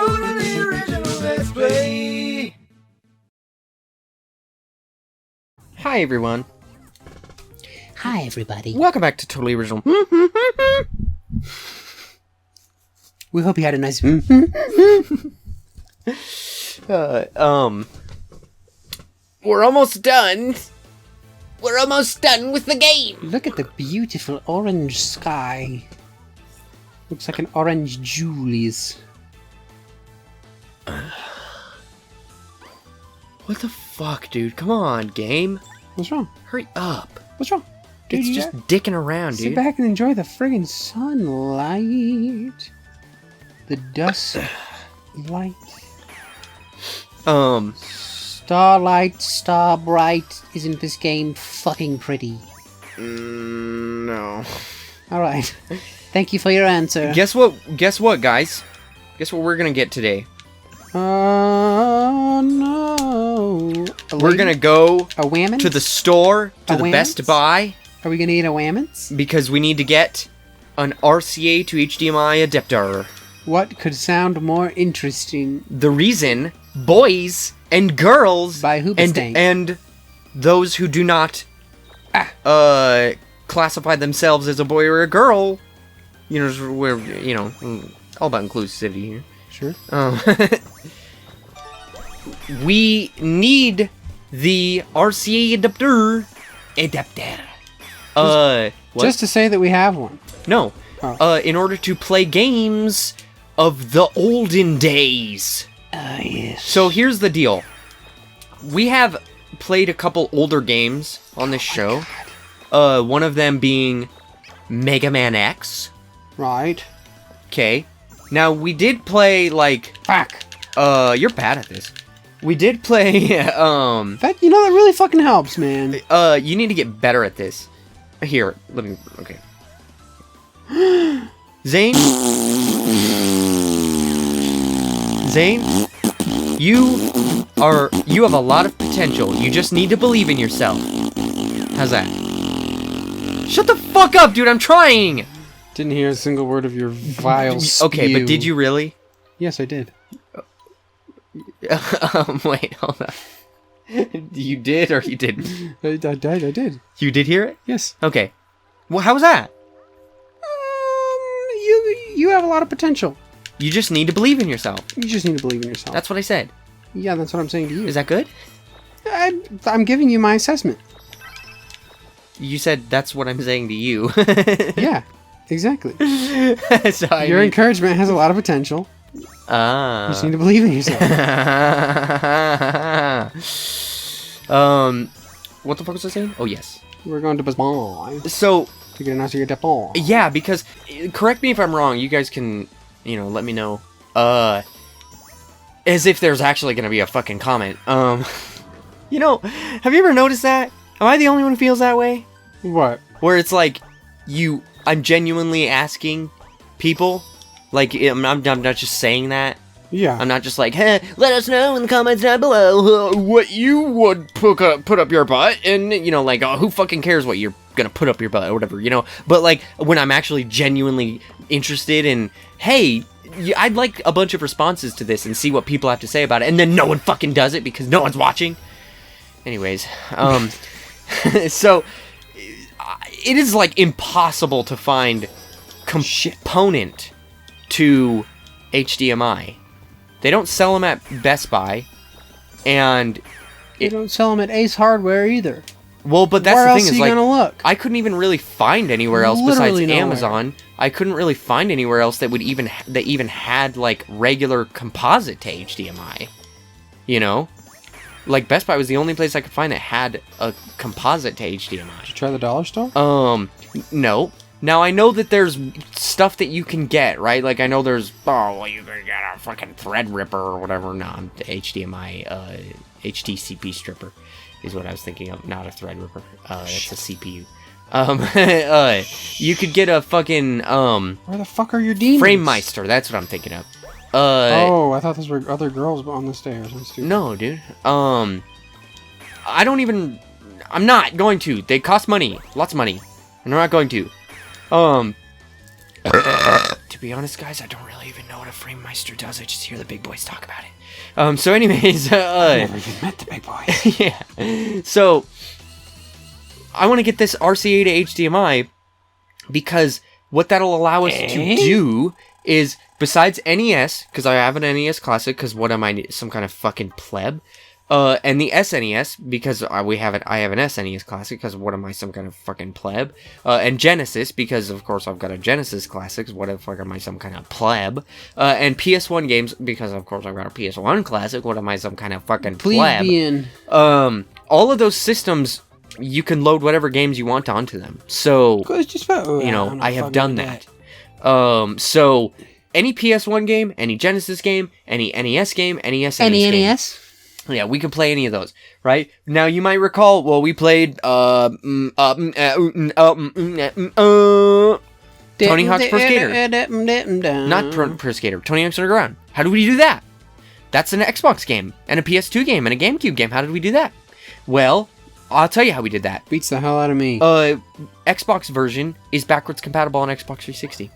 totally original Let's Play. Hi everyone. Hi everybody. Welcome back to Totally Original. We hope you had a nice... We're almost done. We're almost done with the game. Look at the beautiful orange sky. Looks like an orange Julius. What the fuck, dude? Come on, game. What's wrong? Hurry up. What's wrong? Dude, It's just dicking around, dude. Sit back and enjoy the friggin' sunlight. The dusk light. Starlight, star bright. Isn't this game fucking pretty? No. Alright. Thank you for your answer. Guess what, guys? Guess what we're gonna get today? No. We're gonna go a whammon? to the store, to the Whammons? Best Buy, Are we gonna eat a whammons? because we need to get an RCA to HDMI adapter. What could sound more interesting? The reason boys and girls By Hoobastank. and those who do not classify themselves as a boy or a girl, you know, we're all about inclusivity here. Sure. We need the RCA adapter. What? Just to say that we have one. No. Oh. In order to play games of the olden days. Yes. So here's the deal. We have played a couple older games on this show. One of them being Mega Man X. Right. Okay. Now we did play like Fuck. you're bad at this. We did play That really fucking helps, man. you need to get better at this. Here, let me okay. Zane? Zane? You have a lot of potential. You just need to believe in yourself. How's that? Shut the fuck up, dude, I'm trying! Didn't hear a single word of your vile spew. Okay, but did you really? Yes, I did. Wait, hold on. You did or you didn't? I did. You did hear it? Yes. Okay. Well, how was that? You have a lot of potential. You just need to believe in yourself. You just need to believe in yourself. That's what I said. Yeah, that's what I'm saying to you. Is that good? I'm giving you my assessment. You said that's what I'm saying to you. Yeah, exactly. So Your encouragement has a lot of potential. You just need to believe in yourself. What the fuck was I saying? Oh, yes. We're going to Best Buy So, to get an answer your depot. yeah, because, correct me if I'm wrong, you guys can, let me know, as if there's actually gonna be a fucking comment. Have you ever noticed that? Am I the only one who feels that way? What? Where it's like, I'm genuinely asking people, like, I'm not just saying that. Yeah. I'm not just like, hey, let us know in the comments down below what you would put up your butt, and, who fucking cares what you're gonna put up your butt or whatever, But, like, when I'm actually genuinely interested in, hey, I'd like a bunch of responses to this and see what people have to say about it, and then no one fucking does it because no one's watching. Anyways, so, it is, like, impossible to find component to HDMI. They don't sell them at Best Buy, and They don't sell them at Ace Hardware either. Well, but that's Where the else thing are is, you like, gonna look? I couldn't even really find anywhere else Literally besides nowhere. Amazon. I couldn't really find anywhere else that even had like regular composite to HDMI. Like Best Buy was the only place I could find that had a composite to HDMI. Did you try the dollar store? No. Now, I know that there's stuff that you can get, right? Like, I know there's, you can get a fucking Threadripper or whatever. No, the HDMI, HTCP stripper is what I was thinking of. Not a Threadripper. That's a CPU. You could get a fucking, Where the fuck are your demons? FrameMeister. That's what I'm thinking of. I thought those were other girls on the stairs. I'm stupid. No, dude. I'm not going to. They cost money. Lots of money. And I'm not going to. Too be honest, guys, I don't really even know what a Frame Meister does. I just hear the big boys talk about it. So anyways, I've never even met the big boys. yeah. So I want to get this RCA to HDMI because what that'll allow us to do is, besides NES, because I have an NES Classic, because what am I, some kind of fucking pleb? And the SNES, because I have an SNES Classic, because what am I, some kind of fucking pleb? And Genesis, because of course I've got a Genesis Classic, what the fuck am I, some kind of pleb? And PS1 games, because of course I've got a PS1 Classic, what am I, some kind of fucking pleb? Plebeian. All of those systems, you can load whatever games you want onto them. So, Just about, you know, I have done that. So, any PS1 game, any Genesis game, any NES game, any SNES game. NES? Yeah, we can play any of those, right? Now, you might recall, well, we played, Tony Hawk's Pro Skater. Not Pro Skater, Tony Hawk's Underground. How did we do that? That's an Xbox game, and a PS2 game, and a GameCube game. How did we do that? Well, I'll tell you how we did that. Beats the hell out of me. Xbox version is backwards compatible on Xbox 360.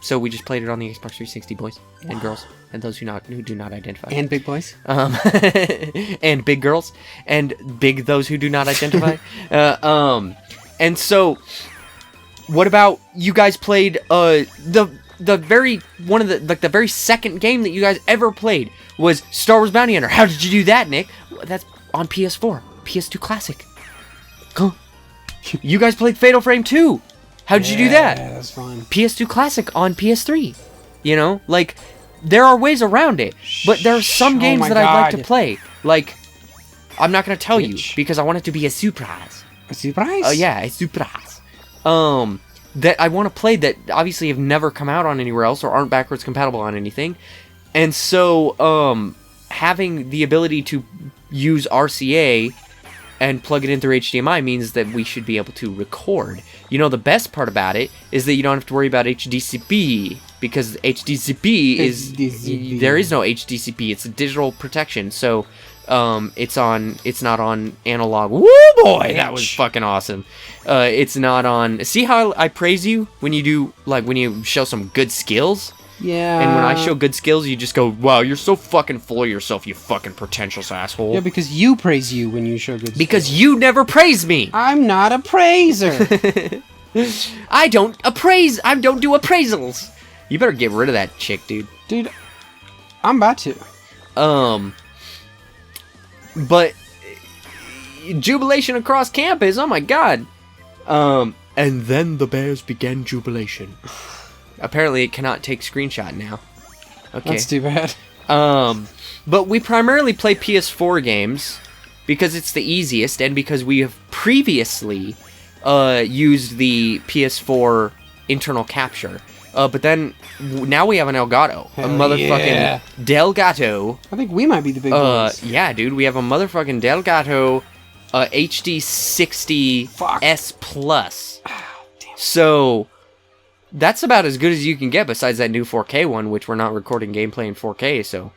So we just played it on the Xbox 360, boys and girls, and those who do not identify. And big boys. And big girls, and big those who do not identify. And so, what about you guys played the very second game that you guys ever played was Star Wars Bounty Hunter. How did you do that, Nick? That's on PS4, PS2 Classic. Cool. You guys played Fatal Frame 2. How did you do that? Yeah, that's fine. PS2 Classic on PS3. You know, like, there are ways around it, but there are some games that I'd like to play. Like, I'm not gonna tell you because I want it to be a surprise. A surprise? Oh yeah, a surprise. That I want to play that obviously have never come out on anywhere else or aren't backwards compatible on anything, and so having the ability to use RCA and plug it in through HDMI means that we should be able to record. You know, the best part about it is that you don't have to worry about HDCP, because HDCP is... There is no HDCP, it's a digital protection, so it's not on analog. Woo boy, that was fucking awesome. It's not on... See how I praise you when you do, like, when you show some good skills? Yeah. And when I show good skills, you just go, wow, you're so fucking full of yourself, you fucking pretentious asshole. Yeah, because you praise you when you show good skills. Because you never praise me. I'm not a praiser. I don't do appraisals. You better get rid of that chick, dude. Dude, I'm about to. But jubilation across campus, oh my god. And then the bears began jubilation. Apparently it cannot take screenshot now. Okay. That's too bad. But we primarily play PS4 games because it's the easiest and because we have previously used the PS4 internal capture. But then now we have an Elgato. Hell a motherfucking Delgato. I think we might be the big ones. Yeah, dude, we have a motherfucking Delgato HD60 S Plus. Oh, damn. So that's about as good as you can get besides that new 4K one, which we're not recording gameplay in 4K, so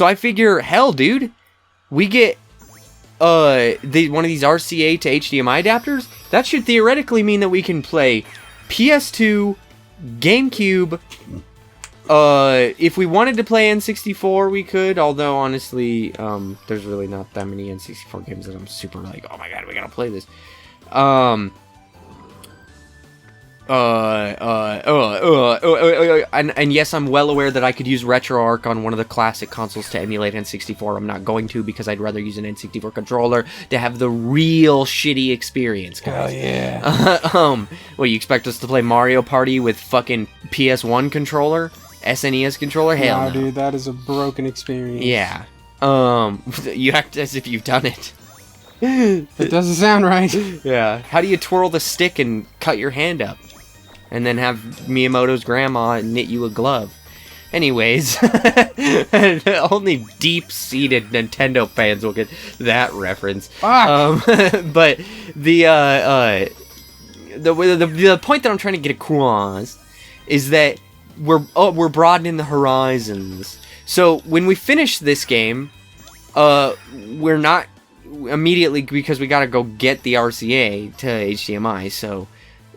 I figure, hell, dude, we get one of these RCA to HDMI adapters. That should theoretically mean that we can play PS2, GameCube. If we wanted to play N64, we could, although honestly, there's really not that many N64 games that I'm super like, oh my god, we gotta play this. And yes, I'm well aware that I could use RetroArch on one of the classic consoles to emulate N64. I'm not going to because I'd rather use an N64 controller to have the real shitty experience, guys. Hell yeah. What, you expect us to play Mario Party with fucking PS1 controller? SNES controller? Hell no. Dude, that is a broken experience. Yeah. You act as if you've done it. It doesn't sound right. Yeah. How do you twirl the stick and cut your hand up? And then have Miyamoto's grandma knit you a glove. Anyways, only deep-seated Nintendo fans will get that reference. Fuck. But the point that I'm trying to get across is that we're broadening the horizons. So when we finish this game, we're not immediately, because we gotta go get the RCA to HDMI. So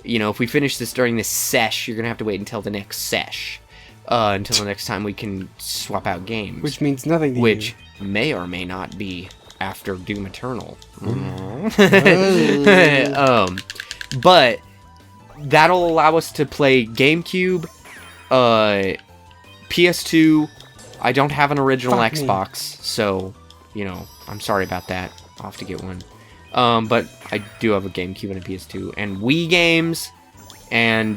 you know, if we finish this during this sesh, you're gonna have to wait until the next sesh, until the next time we can swap out games. Which means nothing to which may or may not be after Doom Eternal. But that'll allow us to play GameCube, PS2. I don't have an original Xbox, so, you know, I'm sorry about that. I'll have to get one. But I do have a GameCube and a PS2, and Wii games, and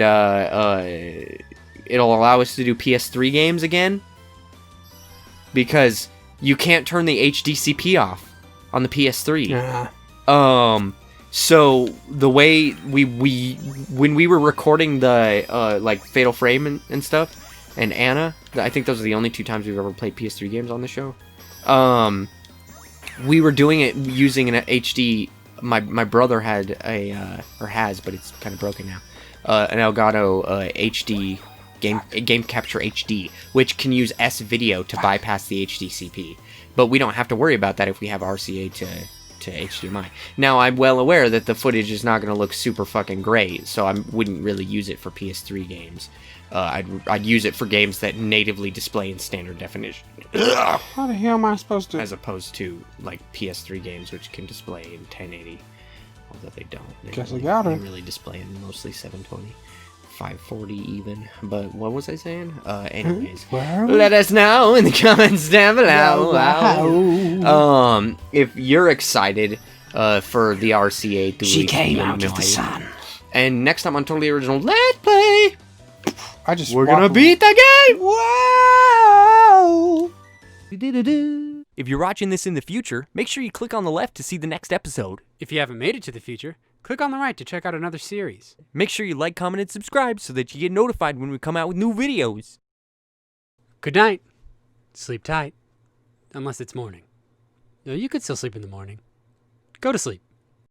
it'll allow us to do PS3 games again, because you can't turn the HDCP off on the PS3. So the way when we were recording the like Fatal Frame and stuff, and Anna, I think those are the only 2 times we've ever played PS3 games on the show. We were doing it using an HD. My brother had or has, but it's kind of broken now. An Elgato HD game capture HD, which can use S-Video to bypass the HDCP. But we don't have to worry about that if we have RCA to HDMI. Now, I'm well aware that the footage is not going to look super fucking great, so I wouldn't really use it for PS3 games. I'd use it for games that natively display in standard definition. How the hell am I supposed to? As opposed to, like, PS3 games, which can display in 1080. Although they don't. Guess I got it. They really display in mostly 720. 540 even. But what was I saying? Anyways. Let us know in the comments down below. Wow. If you're excited for the RCA 3. She came out of the sun. And next time on Totally Original Let's Play, we're gonna beat the game! Wow! If you're watching this in the future, make sure you click on the left to see the next episode. If you haven't made it to the future, click on the right to check out another series. Make sure you like, comment, and subscribe so that you get notified when we come out with new videos. Good night. Sleep tight. Unless it's morning. No, you could still sleep in the morning. Go to sleep.